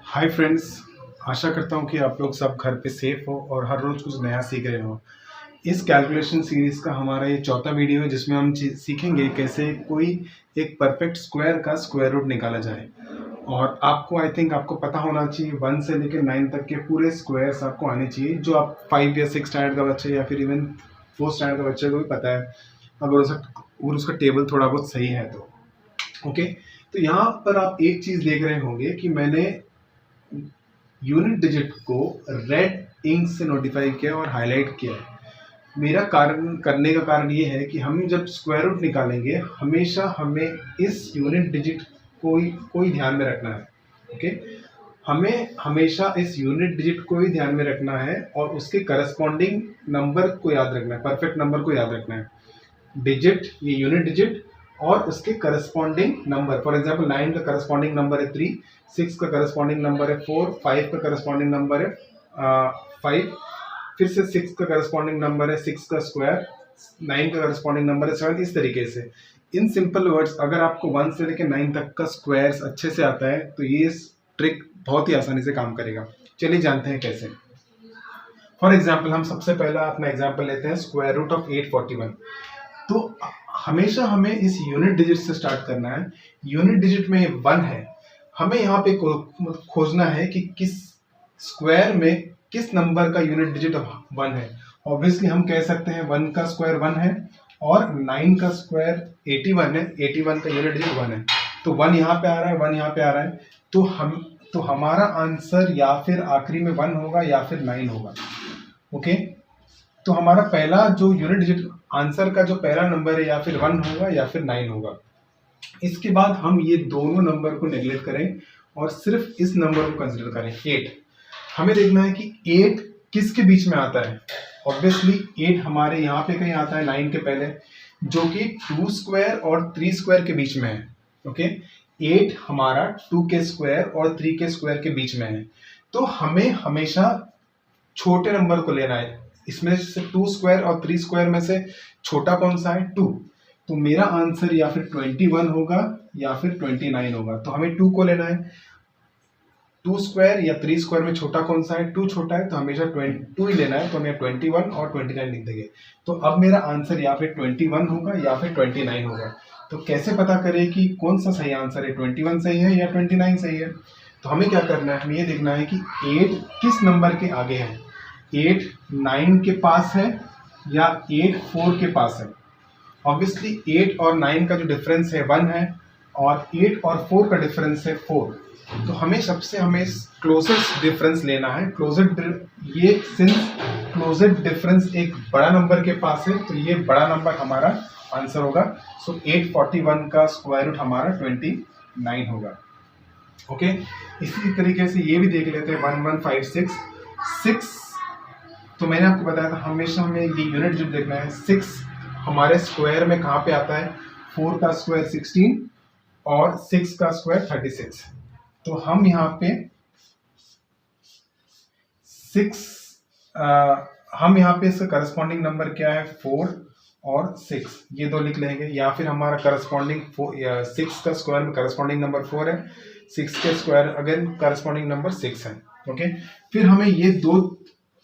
Hi friends, आशा करता हूँ कि आप लोग सब घर पे सेफ हो और हर रोज़ कुछ नया सीख रहे हो। इस कैलकुलेशन सीरीज़ का हमारा ये चौथा वीडियो है जिसमें हम सीखेंगे कैसे कोई एक परफेक्ट स्क्वायर का स्क्वायर रूट निकाला जाए। और आपको आई थिंक आपको पता होना चाहिए 1 से लेकर 9 तक के पूरे स्क्वायर्स आपको आने चाहिए, जो आप 5 या 6 स्टैंडर्ड का बच्चा या फिर इवन 4 स्टैंडर्ड का बच्चे को भी पता है, अगर उसका टेबल थोड़ा बहुत सही है तो। ओके, तो यहाँ पर आप एक चीज़ देख रहे होंगे कि मैंने यूनिट डिजिट को रेड इंक से नोटिफाई किया और हाईलाइट किया है। मेरा कारण करने का कारण ये है कि हम जब स्क्वायर रूट निकालेंगे हमेशा हमें इस यूनिट डिजिट को ही ध्यान में रखना है। ओके, हमें हमेशा इस यूनिट डिजिट को ही ध्यान में रखना है और उसके करस्पॉन्डिंग नंबर को याद रखना है, परफेक्ट नंबर को याद रखना है। डिजिट, ये यूनिट डिजिट और उसके करस्पॉन्डिंग नंबर। फॉर एग्जांपल 9 का करस्पॉन्डिंग नंबर है 3, 6 का करस्पॉन्डिंग नंबर है 4, 5 का करस्पॉन्डिंग नंबर है 5, फिर से 6 का करस्पॉन्डिंग नंबर है 6 का स्क्वायर, 9 का करस्पॉन्डिंग नंबर है 7। इस तरीके से इन सिंपल वर्ड्स अगर आपको 1 से लेकर 9 तक का स्क्वायर्स अच्छे से आता है तो ये ट्रिक बहुत ही आसानी से काम करेगा। चलिए जानते हैं कैसे। फॉर एग्जाम्पल हम सबसे पहला अपना एग्जाम्पल लेते हैं स्क्वायर रूट ऑफ 841। तो हमेशा हमें इस यूनिट डिजिट से स्टार्ट करना है। यूनिट डिजिट में 1 है, हमें यहाँ पे खोजना है कि किस स्क्वायर में किस नंबर का यूनिट डिजिट 1 है। ऑब्वियसली हम कह सकते हैं 1 का स्क्वायर 1 है और 9 का स्क्वायर 81 है, 81 का यूनिट डिजिट 1 है। तो 1 यहाँ पे आ रहा है, 1 यहाँ पे आ रहा है, तो हमारा आंसर या फिर आखिरी में 1 होगा या फिर 9 होगा। ओके, तो हमारा पहला जो यूनिट डिजिट आंसर का जो पहला नंबर है या फिर 1 होगा या फिर 9 होगा। इसके बाद हम ये दोनों नंबर को नेगलेक्ट करें और सिर्फ इस नंबर को कंसिडर करें 8। हमें देखना है कि 8 किसके बीच में आता है। ऑब्वियसली 8 हमारे यहाँ पे कहीं आता है 9 के पहले, जो कि 2 स्क्वायर और 3 स्क्वायर के बीच में है। ओके, 8 हमारा 2 के स्क्वायर और 3 के स्क्वायर के बीच में है। तो हमें हमेशा छोटे नंबर को लेना है। इसमें से 2 स्क्वायर और 3 स्क्वायर में से छोटा कौन सा है? 2। तो मेरा आंसर या फिर 21 होगा या फिर 29 होगा। तो हमें 2 को लेना है। 2 स्क्वायर या 3 स्क्वायर में छोटा कौन सा है? 2 छोटा है, तो हमेशा 2 ही लेना है। तो हमें 21 और 29 लिख देंगे। तो अब मेरा आंसर या फिर 21 होगा या फिर 29 होगा। तो कैसे पता करें कि कौन सा सही आंसर है, 21 सही है या 29 सही है? तो हमें क्या करना है, हमें ये देखना है कि 8 किस नंबर के आगे है। 8 9 के पास है या 8 4 के पास है। ऑब्वियसली 8 और 9 का जो डिफरेंस है 1 है और 8 और 4 का डिफरेंस है 4। तो हमें क्लोजेस्ट डिफरेंस लेना है। क्लोजेस्ट डिफरेंस एक बड़ा नंबर के पास है, तो ये बड़ा नंबर हमारा आंसर होगा। सो 841 का स्क्वायर रूट हमारा 29 होगा। ओके, इसी तरीके से ये भी देख लेते हैं 1156 6। तो मैंने आपको बताया था हमेशा हमें ये यूनिट जो देखना है। 6 हमारे स्क्वायर में कहाँ पे आता है? 4 का स्क्वायर 16 और 6 का स्क्वायर 36। तो हम यहाँ पे 6 इसका करस्पॉन्डिंग नंबर क्या है? 4 और 6, ये दो लिख लेंगे। या फिर हमारा करस्पॉन्डिंग 6 का स्क्वायर में करस्पॉन्डिंग नंबर 4 है, 6 के स्क्वायर अगेन करस्पॉन्डिंग नंबर 6 है। ओके, फिर हमें ये दो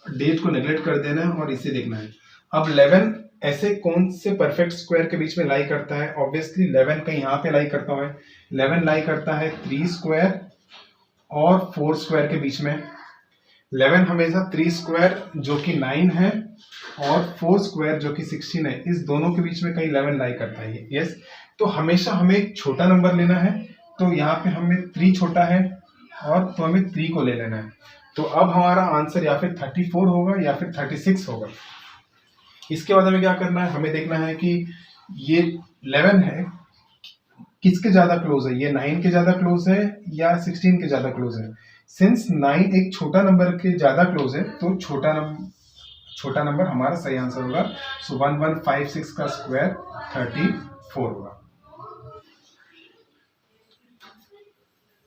डेट को नेगलेक्ट कर देना है और इसे देखना है। अब 11 ऐसे कौन से परफेक्ट स्क्वायर के बीच में लाई करता है? ऑब्वियसली 11 कहीं यहाँ पे लाई करता है। 11 लाई करता है 3 स्क्वायर और 4 स्क्वायर के बीच में। 11 हमेशा 3 स्क्वायर जो कि 9 है और 4 स्क्वायर जो कि 16 है, इस दोनों के बीच में कहीं 11 लाई करता है। यस, तो हमेशा हमें एक छोटा नंबर लेना है। तो यहाँ पे हमें 3 छोटा है और तो हमें 3 को ले लेना है। तो अब हमारा आंसर या फिर 34 होगा या फिर 36 होगा। इसके बाद हमें क्या करना है, हमें देखना है कि ये 11 है किसके ज्यादा क्लोज है? ये 9 के ज्यादा क्लोज है या 16 के ज्यादा क्लोज है? सिंस 9 एक छोटा नंबर के ज्यादा क्लोज है तो छोटा नंबर हमारा सही आंसर होगा। सो 1156 का स्क्वायर 34 होगा।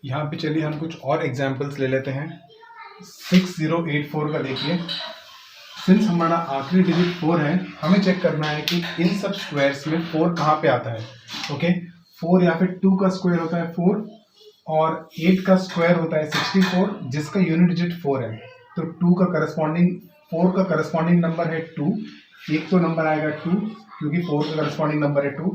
यहाँ पे चलिए हम कुछ और एग्जाम्पल्स ले लेते हैं। 6084 का देखिए। सिंस हमारा आखिरी डिजिट 4 है, हमें चेक करना है कि इन सब स्क्वायर्स में 4 कहाँ पे आता है। ओके, 4 या फिर 2 का स्क्वायर होता है 4 और 8 का स्क्वायर होता है 64 जिसका यूनिट डिजिट 4 है। तो 4 का करस्पॉन्डिंग नंबर है 2। एक तो नंबर आएगा 2 क्योंकि 4 का करस्पॉन्डिंग नंबर है 2,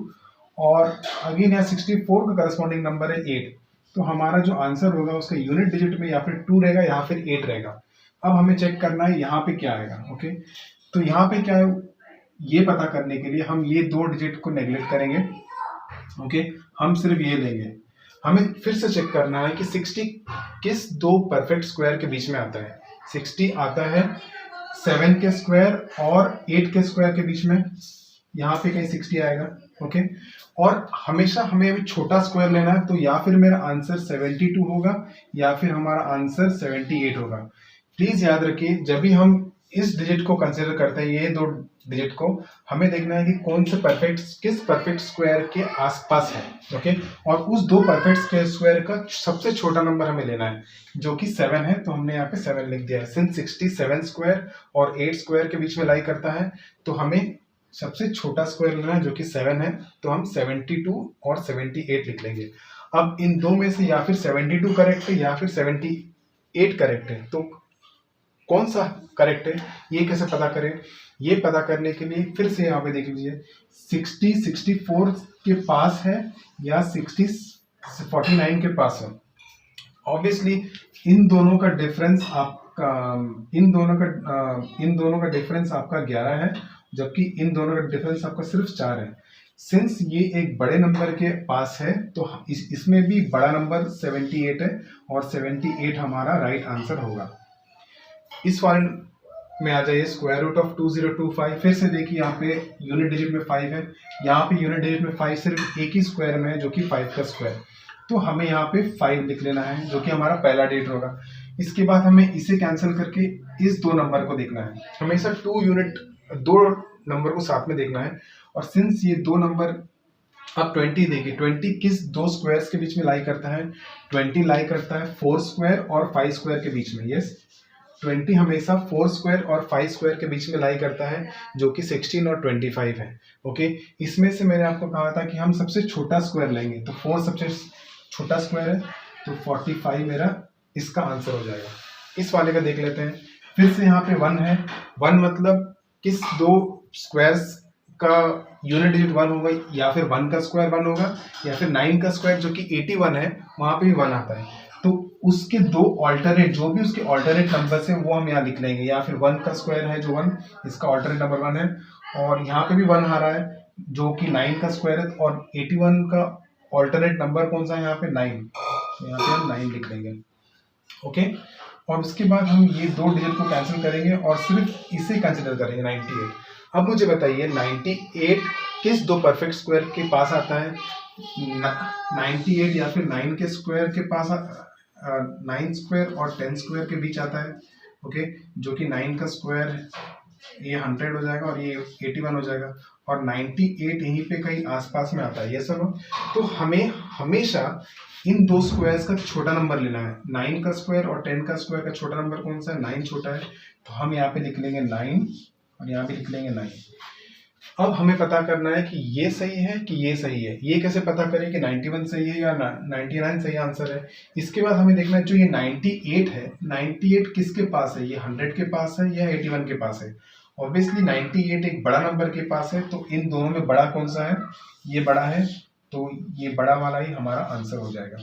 और अगेन यहाँ 64 का करस्पॉन्डिंग नंबर है 8। तो हमारा जो आंसर होगा उसका यूनिट डिजिट में या फिर 2 रहेगा या फिर 8 रहेगा। अब हमें चेक करना है यहाँ पे क्या आएगा। ओके, तो यहाँ पे क्या है ये पता करने के लिए हम ये 2 डिजिट को नेग्लेक्ट करेंगे। ओके, हम सिर्फ ये लेंगे। हमें फिर से चेक करना है कि 60 किस 2 परफेक्ट स्क्वायर के बीच में आता है। 60 आता है 7 के स्क्वायर और 8 के स्क्वायर के बीच में, यहाँ पे कहीं 60 आएगा। ओके, और हमेशा हमें अभी छोटा स्क्वायर लेना है, तो या फिर मेरा आंसर 72 होगा या फिर हमारा आंसर 78 होगा। प्लीज याद रखिए, जब भी हम इस डिजिट को कंसिडर करते हैं, ये 2 डिजिट को, हमें देखना है कि कौन से किस परफेक्ट स्क्वायर के आसपास है। ओके, और उस 2 परफेक्ट स्क्वायर का सबसे छोटा नंबर हमें लेना है जो कि 7 है, तो हमने यहाँ पे 7 लिख दिया है। सिंस 67 स्क्वायर और 8 स्क्वायर के बीच में लाई करता है, तो हमें सबसे छोटा स्क्वायर लेना है जो कि 7 है, तो हम 72 और 78 लिख लेंगे। अब इन दो में से या फिर 72 करेक्ट है या फिर 78 करेक्ट है, तो कौन सा करेक्ट है ये कैसे पता करें? ये पता करने के लिए फिर से यहाँ पे देख लीजिए, 64 के पास है या 49 के पास है। ऑब्वियसली इन दोनों का डिफरेंस आपका 11 है, जबकि इन दोनों का डिफरेंस आपका सिर्फ 4 है। सिंस ये एक बड़े नंबर के पास है, तो इसमें भी बड़ा नंबर 78 है और 78 हमारा राइट आंसर होगा। इस वाले में आ जाइए, स्क्वायर रूट ऑफ 2025। फिर से देखिए, यहाँ पे यूनिट डिजिट में 5 है, यहाँ पे यूनिट डिजिट में 5 सिर्फ एक ही स्क्वायर में है जो कि 5 का स्क्वायर, तो हमें यहाँ पे 5 लिख लेना है जो कि हमारा पहला डिजिट होगा। इसके बाद हमें इसे कैंसिल करके इस 2 नंबर को देखना है। हमेशा 2 नंबर को साथ में देखना है, और सिंस ये 2 नंबर, अब 20 देखिए, 20 किस 2 स्क्वायर्स के बीच में लाई करता है? 20 लाई करता है 4 स्क्वायर और 5 स्क्वायर के बीच में। यस, 20 हमेशा 4 स्क्वायर और 5 स्क्वायर के बीच में लाई करता है जो कि 16 और 25 है। ओके, इसमें से मैंने आपको कहा था कि हम सबसे छोटा स्क्वायर लेंगे, तो 4 सबसे छोटा स्क्वायर है, तो 45 मेरा इसका आंसर हो जाएगा। इस वाले का देख लेते हैं। फिर से यहाँ पे 1 है, 1 मतलब किस 2 स्क्वायर्स का यूनिट डिजिट 1 होगा, या फिर 1 का स्क्वायर 1 होगा, या फिर 9 का स्क्वायर जो कि 81 है वहां पे भी 1 आता है, तो उसके 2 ऑल्टरनेट, जो भी उसके ऑल्टरनेट नंबर्स हैं वो हम यहाँ लिख लेंगे। या फिर 1 का स्क्वायर है जो 1, इसका ऑल्टरनेट नंबर 1 है, और यहाँ पे भी 1 आ रहा है जो कि 9 का स्क्वायर है, और 81 का ऑल्टरनेट नंबर कौन सा है यहाँ पे? 9, तो यहाँ पे हम 9 लिख लेंगे। ओके, और उसके बाद हम ये 2 डिजिट को कैंसिल करेंगे और सिर्फ इसे कंसिडर करेंगे, 98। अब मुझे बताइए 98 किस 2 परफेक्ट स्क्वायर के पास आता है? 98 या फिर 9 के स्क्वायर के पास 9 स्क्वायर और 10 स्क्वायर के बीच आता है। ओके, जो कि 9 का स्क्वायर ये 100 हो जाएगा और ये 81 हो जाएगा, और 98 यहीं पे कहीं आसपास में आता है। ये सब, तो हमें हमेशा इन 2 स्क्वायर्स का छोटा नंबर लेना है। 9 का स्क्वायर और 10 का स्क्वायर का छोटा नंबर कौन सा है? 9 छोटा है, तो हम यहाँ पे लिख लेंगे 9 और यहाँ पे लिख लेंगे 9। अब हमें पता करना है कि ये सही है कि ये सही है। ये कैसे पता करें कि 91 सही है या 99 सही आंसर है? इसके बाद हमें देखना है जो ये 98 है, 98 किसके पास है? ये 100 के पास है या 81 के पास है? ऑब्वियसली 98 एक बड़ा नंबर के पास है, तो इन दोनों में बड़ा कौन सा है? ये बड़ा है, तो ये बड़ा वाला ही हमारा आंसर हो जाएगा।